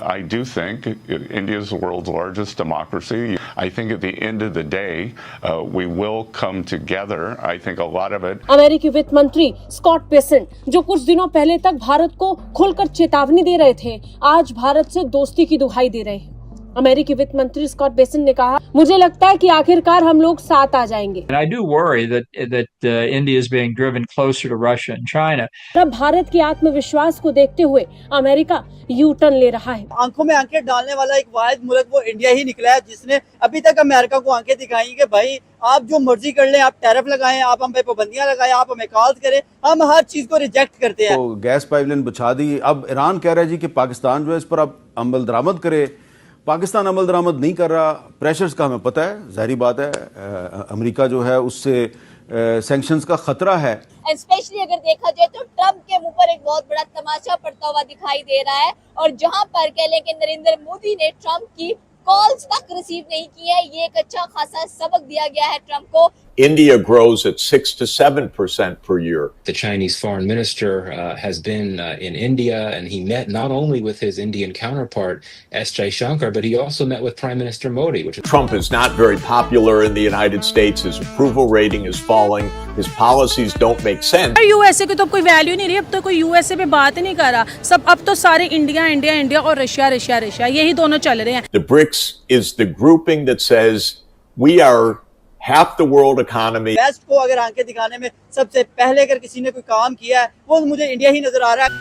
I do think India is the world's largest democracy. I think at the end of the day, we will come together. I think a lot of it. अमेरिकी वित्त मंत्री Scott Bessent, जो कुछ दिनों पहले तक भारत को खुलकर चेतावनी दे रहे थे, आज भारत से दोस्ती की दुहाई दे रहे हैं। अमेरिकी वित्त मंत्री स्कॉट बेसेंट ने कहा, मुझे लगता है कि आखिरकार हम लोग साथ आ जाएंगे। I do worry that India is being driven closer to Russia and China. अब भारत के आत्मविश्वास को देखते हुए अमेरिका यू टर्न ले रहा है। आंखों में आंखें डालने वाला एक वाहिद मुल्क वो इंडिया ही निकला है, जिसने अभी तक अमेरिका को आंखें दिखाई कि भाई आप जो मर्जी कर लें, आप टैरिफ लगाएं, आप हम पे पाबंदियां लगाएं, आप हमें कॉल करें, हम हर चीज को रिजेक्ट करते हैं। तो गैस पाइपलाइन बिछा दी, अब ईरान कह रहा है जी कि पाकिस्तान जो है इस पर अब अमल दरामद करे। पाकिस्तान अमल दरामद नहीं कर रहा, प्रेशर्स का हमें पता है, जाहिर बात है अमेरिका जो है उससे सैंक्शंस का खतरा है। स्पेशली अगर देखा जाए तो ट्रम्प के मुंह पर एक बहुत बड़ा तमाचा पड़ता हुआ दिखाई दे रहा है, और जहां पर कह लें कि नरेंद्र मोदी ने ट्रम्प की कॉल्स तक रिसीव नहीं की है, ये एक अच्छा खासा सबक दिया गया है ट्रम्प को। India grows at 6 to 7% per year. The Chinese foreign minister has been in India, and he met not only with his Indian counterpart S. Jaishankar, but he also met with Prime Minister Modi. Trump is not very popular in the United States. His approval rating is falling. His policies don't make sense. USA की तो कोई value नहीं रही, अब तो कोई USA पे बात ही नहीं कर रहा, सब अब तो सारे इंडिया इंडिया इंडिया और रशिया रशिया रशिया, यही दोनों चल रहे हैं। The BRICS is the grouping that says we are half the world economy. West को अगर आंखें दिखाने में सबसे पहले अगर किसी ने कोई काम किया है, वो मुझे इंडिया ही नजर आ रहा है।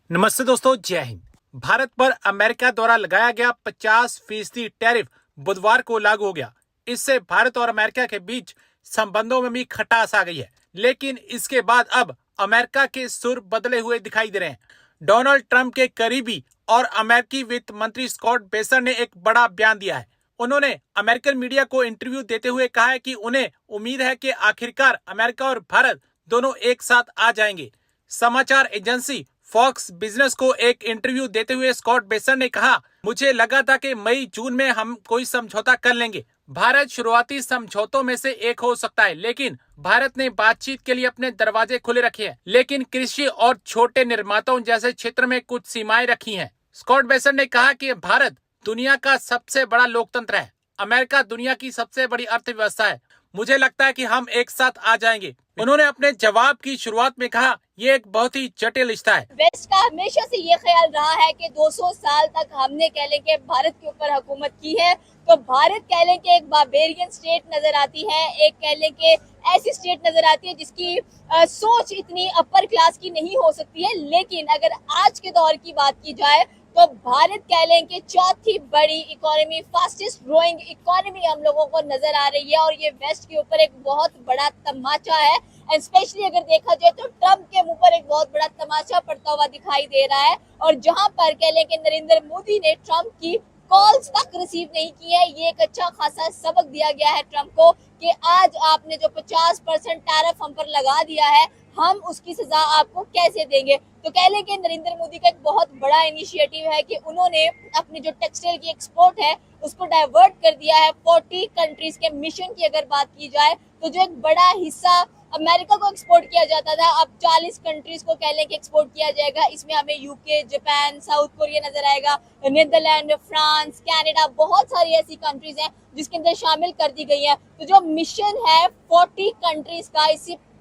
नमस्ते दोस्तों, जय हिंद। भारत पर अमेरिका द्वारा लगाया गया 50% टैरिफ बुधवार को लागू हो गया। इससे भारत और अमेरिका के बीच संबंधों में भी खटास आ गई है, लेकिन इसके बाद अब अमेरिका के सुर बदले हुए दिखाई दे रहे हैं। डोनाल्ड ट्रंप के करीबी और अमेरिकी वित्त मंत्री स्कॉट बेसेंट ने एक बड़ा बयान दिया है। उन्होंने अमेरिकन मीडिया को इंटरव्यू देते हुए कहा है कि उन्हें उम्मीद है कि आखिरकार अमेरिका और भारत दोनों एक साथ आ जाएंगे। समाचार एजेंसी फॉक्स बिजनेस को एक इंटरव्यू देते हुए स्कॉट बेसेंट ने कहा, मुझे लगा था कि मई जून में हम कोई समझौता कर लेंगे। भारत शुरुआती समझौतों में से एक हो सकता है, लेकिन भारत ने बातचीत के लिए अपने दरवाजे खुले रखे हैं, लेकिन कृषि और छोटे निर्माताओं जैसे क्षेत्र में कुछ सीमाएं रखी हैं। स्कॉट बेसेंट ने कहा कि भारत दुनिया का सबसे बड़ा लोकतंत्र है, अमेरिका दुनिया की सबसे बड़ी अर्थव्यवस्था है, मुझे लगता है कि हम एक साथ आ जाएंगे। उन्होंने अपने जवाब की शुरुआत में कहा, ये एक बहुत ही जटिल रिश्ता है। वेस्ट का हमेशा से ये ख्याल रहा है कि 200 साल तक हमने कह लें कि भारत के ऊपर हुकूमत की है, तो भारत कह लें कि एक बार्बेरियन स्टेट नजर आती है, एक कह लें कि ऐसी स्टेट नजर आती है जिसकी सोच इतनी अपर क्लास की नहीं हो सकती है। लेकिन अगर आज के दौर की बात की जाए तो भारत कह लें कि चौथी बड़ी इकोनॉमी, फास्टेस्ट ग्रोइंग इकोनॉमी हम लोगों को नजर आ रही है, और ये वेस्ट के ऊपर एक बहुत बड़ा तमाचा है। एंड स्पेशली अगर देखा जाए तो ट्रम्प के मुंह पर एक बहुत बड़ा तमाचा पड़ता हुआ दिखाई दे रहा है, और जहां पर कह लें कि नरेंद्र मोदी ने ट्रम्प की कॉल्स तक रिसीव नहीं की है, ये एक अच्छा खासा सबक दिया गया है ट्रम्प को कि आज आपने जो 50% टैरिफ हम पर लगा दिया है, हम उसकी सजा आपको कैसे देंगे। तो कह लें कि नरेंद्र मोदी का एक बहुत बड़ा इनिशिएटिव है कि उन्होंने अपनी जो टेक्सटाइल की एक्सपोर्ट है उसको डाइवर्ट कर दिया है 40 कंट्रीज के मिशन की अगर बात की जाए तो जो एक बड़ा हिस्सा अमेरिका को एक्सपोर्ट किया जाता था, अब 40 कंट्रीज को कह लें कि एक्सपोर्ट किया जाएगा। इसमें हमें यूके, जापान, साउथ कोरिया नजर आएगा, नीदरलैंड, फ्रांस, कनाडा, बहुत सारी ऐसी कंट्रीज हैं जिसके अंदर शामिल कर दी गई है। तो जो मिशन है 40 कंट्रीज का,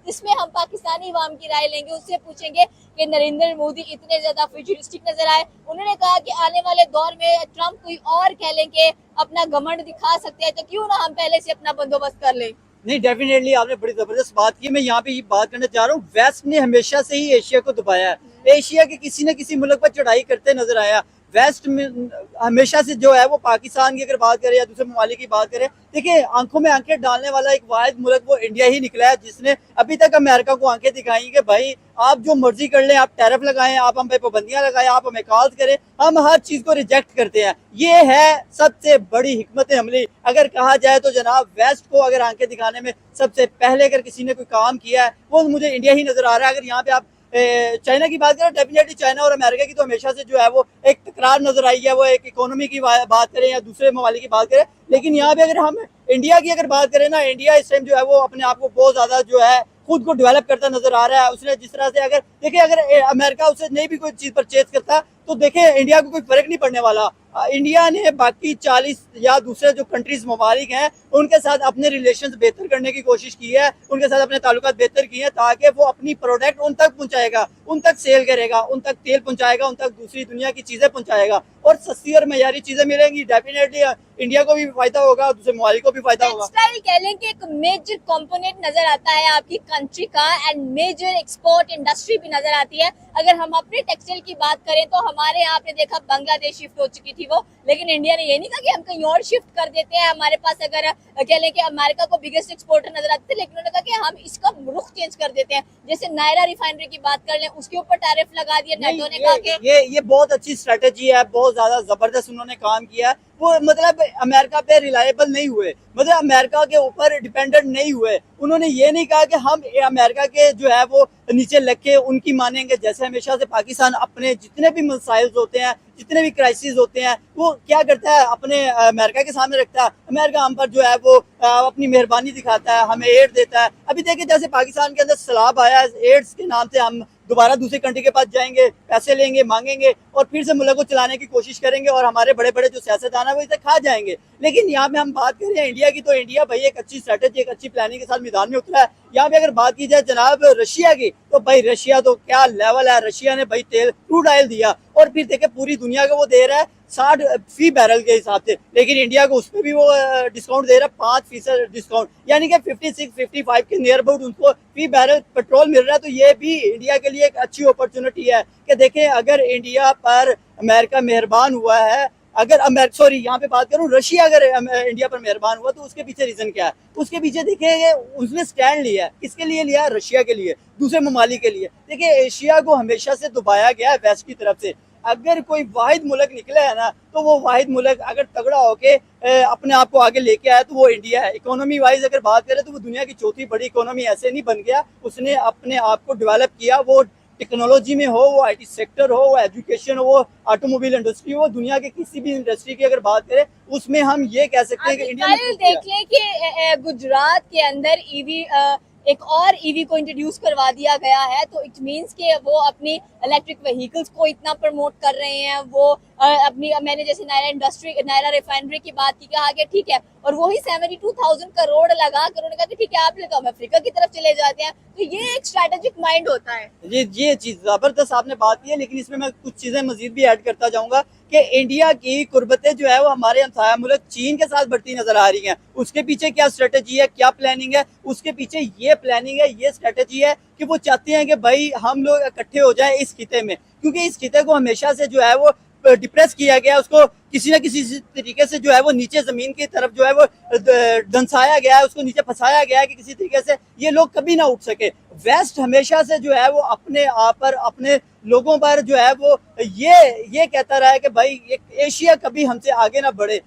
इसमें हम पाकिस्तानी अवाम की राय लेंगे, उससे पूछेंगे कि नरेंद्र मोदी इतने ज्यादा फ्यूचरिस्टिक नजर आए। उन्होंने कहा कि आने वाले दौर में ट्रम्प कोई और कह लें कि अपना घमंड दिखा सकते हैं, तो क्यों ना हम पहले से अपना बंदोबस्त कर लें। नहीं, डेफिनेटली आपने बड़ी जबरदस्त बात की। मैं यहाँ पे ये बात करना चाह रहा हूँ, वेस्ट ने हमेशा से ही एशिया को दबाया है। एशिया के किसी न किसी मुल्क पर चढ़ाई करते नजर आया। वेस्ट में हमेशा से जो है वो पाकिस्तान की अगर बात करें या दूसरे ममालिक की बात करें, देखिए आंखों में आंखें डालने वाला एक वाहिद मुल्क वो इंडिया ही निकला है, जिसने अभी तक अमेरिका को आंखें दिखाई कि भाई आप जो मर्जी कर लें, आप टैरिफ लगाएं, आप हम पे पाबंदियां लगाएं, आप हमें कॉल करें, हम हर चीज को रिजेक्ट करते हैं। ये है सबसे बड़ी हिकमत अमली अगर कहा जाए तो जनाब। वेस्ट को अगर आंखें दिखाने में सबसे पहले अगर किसी ने कोई काम किया है वो मुझे इंडिया ही नजर आ रहा है। अगर यहाँ पे आप चाइना की बात करें, डेफिनेटली चाइना और अमेरिका की तो हमेशा से जो है वो एक तकरार नजर आई है, वो एक इकोनॉमी की बात करें या दूसरे ममालिक की बात करें। लेकिन यहाँ पे अगर हम इंडिया की अगर बात करें ना, इंडिया इस टाइम जो है वो अपने आप को बहुत ज्यादा जो है खुद को डेवलप करता नजर आ रहा है। उसने जिस तरह से अगर देखिए अगर अमेरिका उसे नहीं भी कोई चीज परचेज करता तो देखे इंडिया को कोई फर्क नहीं पड़ने वाला। इंडिया ने बाकी 40 या दूसरे जो कंट्रीज ममालिक हैं उनके साथ अपने रिलेशंस बेहतर करने की कोशिश की है, उनके साथ अपने ताल्लुकात बेहतर किए हैं ताकि वो अपनी प्रोडक्ट उन तक पहुंचाएगा, उन तक सेल करेगा, उन तक तेल पहुंचाएगा, उन तक दूसरी दुनिया की चीजें पहुंचाएगा और सस्ती और मयारी चीजें मिलेंगी। डेफिनेटली इंडिया को भी फायदा होगा, दूसरे ममालिक को भी फायदा होगा। टेक्सटाइल कह लें कि एक मेजर कंपोनेंट नजर आता है आपकी कंट्री का एंड मेजर एक्सपोर्ट इंडस्ट्री भी नजर आती है। अगर हम अपने टेक्सटाइल की बात करें तो हमारे यहाँ आपने देखा बांग्लादेश शिफ्ट हो चुकी थी वो, लेकिन इंडिया ने ये नहीं कहा कि हम कहीं और शिफ्ट कर देते हैं। हमारे पास अगर कह लें कि अमेरिका को बिगेस्ट एक्सपोर्टर नजर आते थे, लेकिन उन्होंने कहा कि हम इसका रुख चेंज कर देते हैं। जैसे नायरा रिफाइनरी की बात कर लें, उसके ऊपर टैरिफ लगा दिया। नेटो ने कहा कि ये बहुत अच्छी स्ट्रेटेजी है, बहुत ज्यादा जबरदस्त उन्होंने काम किया है। वो मतलब अमेरिका पे रिलायबल नहीं हुए, मतलब अमेरिका के ऊपर डिपेंडेंट नहीं हुए। उन्होंने ये नहीं कहा कि हम अमेरिका के जो है वो नीचे लग के उनकी मानेंगे। जैसे हमेशा से पाकिस्तान अपने जितने भी मसाइल होते हैं, जितने भी क्राइसिस होते हैं, वो क्या करता है अपने अमेरिका के सामने रखता है। अमेरिका हम पर जो है वो अपनी मेहरबानी दिखाता है, हमें एड देता है। अभी देखिए जैसे पाकिस्तान के अंदर सैलाब आया है, एड्स के नाम से हम दोबारा दूसरी कंट्री के पास जाएंगे, पैसे लेंगे, मांगेंगे और फिर से मुल्क को चलाने की कोशिश करेंगे और हमारे बड़े बड़े जो सियासतदान है वो इसे खा जाएंगे। लेकिन यहाँ पे हम बात करें इंडिया की, तो इंडिया भाई एक अच्छी स्ट्रेटेजी, एक अच्छी प्लानिंग के साथ मैदान में उतरा है। यहाँ पे अगर बात की जाए जनाब रशिया की, तो भाई रशिया तो क्या लेवल है। रशिया ने भाई तेल क्रूड ऑयल दिया और फिर देखे पूरी दुनिया को वो दे रहा है 60 फी बैरल के हिसाब से, लेकिन इंडिया को उसमें भी वो डिस्काउंट दे रहा है 5% डिस्काउंट, यानी कि 56-55 के नियर अबाउट उनको फी बैरल पेट्रोल मिल रहा है। तो ये भी इंडिया के लिए एक अच्छी अपॉर्चुनिटी है कि देखें अगर इंडिया पर अमेरिका मेहरबान हुआ है, अगर यहाँ पे बात करूं रशिया अगर इंडिया पर मेहरबान हुआ तो उसके पीछे रीजन क्या है। उसके पीछे देखिए उसने स्टैंड लिया है, किसके लिए लिया? रशिया के लिए, दूसरे ममालिक के लिए। देखिए एशिया को हमेशा से दबाया गया है वेस्ट की तरफ से। अगर कोई वाहिद मुल्क निकला है ना, तो वो वाहिद मुल्क अगर तगड़ा होके अपने आप को आगे लेके आया तो वो इंडिया है। इकोनॉमी वाइज अगर बात करें तो वो दुनिया की चौथी बड़ी इकोनॉमी ऐसे नहीं बन गया, उसने अपने आप को डेवलप किया। वो टेक्नोलॉजी में हो, वो आईटी सेक्टर हो, वो एजुकेशन हो, वो ऑटोमोबाइल इंडस्ट्री हो, दुनिया के किसी भी इंडस्ट्री की अगर बात करें उसमें हम ये कह सकते हैं कि इंडिया ने देख लें कि गुजरात के अंदर ईवी एक और ईवी को इंट्रोड्यूस करवा दिया गया है, तो इट मींस कि वो अपनी इलेक्ट्रिक व्हीकल्स को इतना प्रमोट कर रहे हैं। वो अपनी मैंने जैसे नायरा रिफाइनरी की बात की, कहा कि ठीक है, और वही 72,000 करोड़ लगा कर उन्होंने कहा कि ठीक है आप लोग अफ्रीका की तरफ चले जाते हैं। तो ये एक स्ट्रेटेजिक माइंड होता है। ये चीज जबरदस्त आपने बात की है, लेकिन इसमें मैं कुछ चीजें मजीद भी ऐड करता जाऊंगा कि इंडिया की कुर्बतें जो है वो हमारे हमसाया मुल्क चीन के साथ बढ़ती नजर आ रही हैं। उसके पीछे क्या स्ट्रेटेजी है, क्या प्लानिंग है? उसके पीछे ये प्लानिंग है, ये स्ट्रेटेजी है कि वो चाहते हैं कि भाई हम लोग इकट्ठे हो जाए इस खिते में, क्योंकि इस खिते को हमेशा से जो है वो डिप्रेस किया गया, उसको किसी न किसी तरीके से जो है वो नीचे जमीन की तरफ जो है वो दंसाया गया है, उसको नीचे फंसाया गया है कि किसी तरीके से ये लोग कभी ना उठ सके। वेस्ट हमेशा से जो है वो अपने आप पर, अपने लोगों पर जो है वो ये कहता रहा है कि भाई एशिया कभी हमसे आगे ना बढ़े।